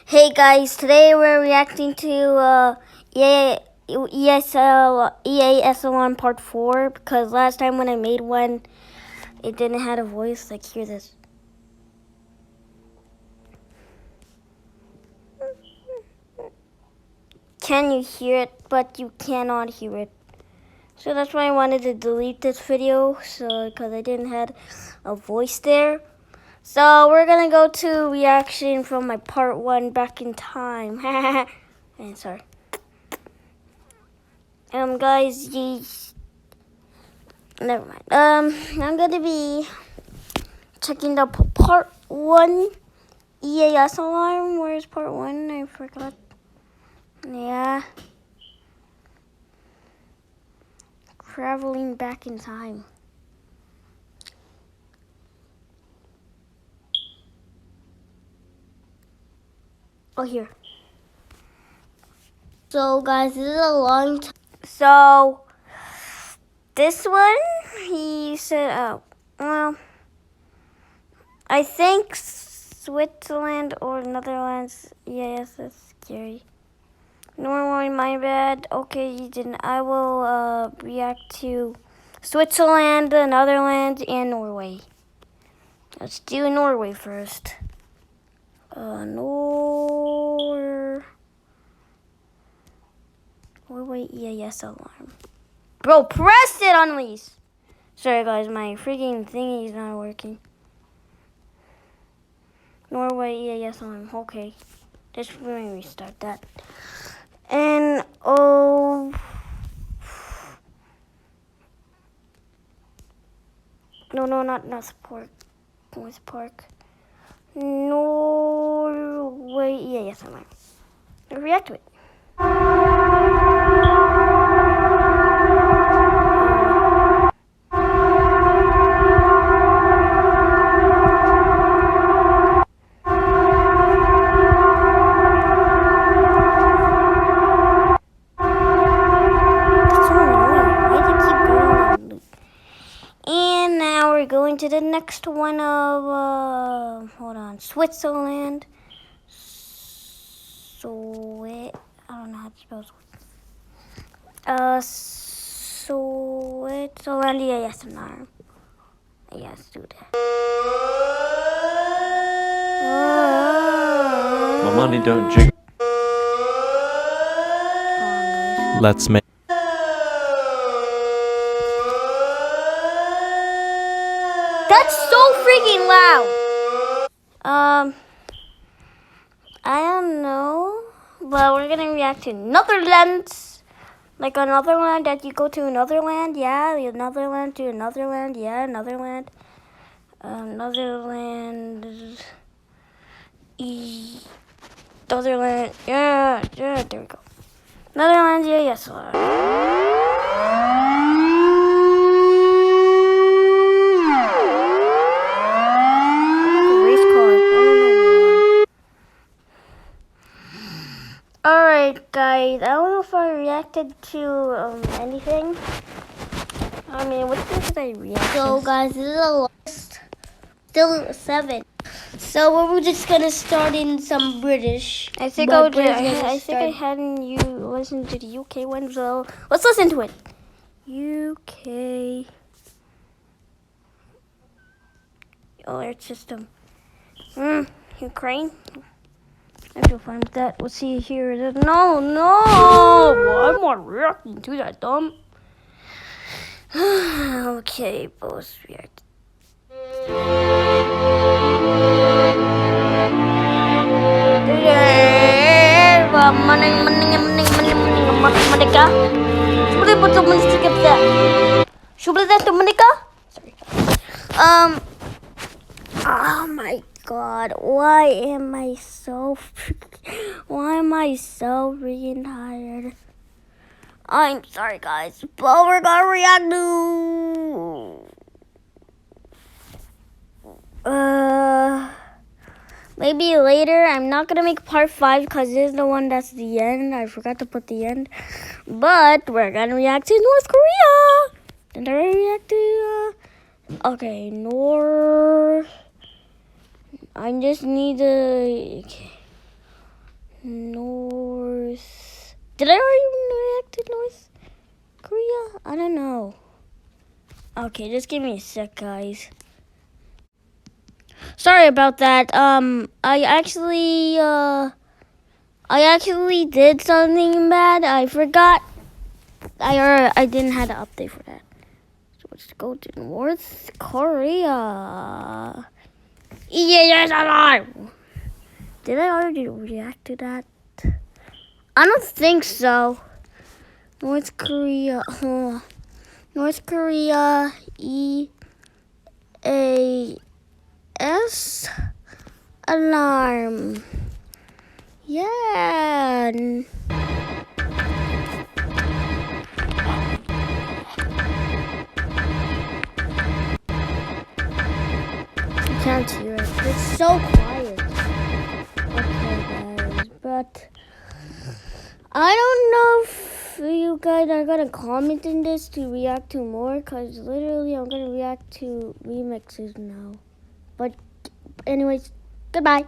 Hey guys, today we're reacting to EASLon Part 4 because last time when I made one, it didn't have a voice. Like, hear this. Can you hear it? But you cannot hear it. So that's why I wanted to delete this video, because I didn't have a voice there. So we're gonna go to reaction from my Part 1 back in time. And sorry. Guys, never mind. I'm gonna be checking the Part 1 EAS alarm. Where's Part 1? I forgot. Yeah. Traveling back in time. Oh, here. So, guys, this is a long time. So, this one, he said, well, I think Switzerland or Netherlands. Yes, that's scary. Norway, my bad. Okay, you didn't. I will react to Switzerland, the Netherlands, and Norway. Let's do Norway first. Norway EAS alarm. Bro, press it, unleash. Sorry, guys, my freaking thingy is not working. Norway EAS alarm. Okay, just let me restart that. And no, not support. North Park. Norway. Yes, I'm right. React to it. Going to the next one of hold on, Switzerland. I don't know how to spell Switzerland. Yes, no. Yes, do that. My money don't jig. Let's make. That's so freaking loud. I don't know, but we're gonna react to Netherlands. Like another land that you go to another land, yeah, another land to another land, yeah, another land. Netherland. Netherland, yeah, there we go. Netherlands, yeah, yes. Alright, guys, I don't know if I reacted to anything. I mean, what did I react to? So, guys, this is a lot. Still 7. So, we're just gonna start in some British. I think I hadn't you listen to the UK one, so let's listen to it. UK alert system. Ukraine. I feel fine with that. Let's see here. No, I'm not reacting to that, dumb. Okay, both react. Oh my God, why am I so freaking tired? I'm sorry, guys, but we're gonna react to maybe later. I'm not gonna make part 5 because this is the one that's the end. I forgot to put the end, but we're gonna react to North Korea. Then I react to okay, North. I just need to. Okay. North. Did I already react to North Korea? I don't know. Okay, just give me a sec, guys. Sorry about that. I actually did something bad. I forgot. I didn't have an update for that. So let's go to North Korea. Yes, alive. Did I already react to that? I don't think so. North Korea. North Korea. EAS alarm. Yeah. I can't hear it. It's so quiet. Okay, guys. But I don't know if you guys are gonna comment in this to react to more, because literally I'm gonna react to remixes now. But anyways, goodbye.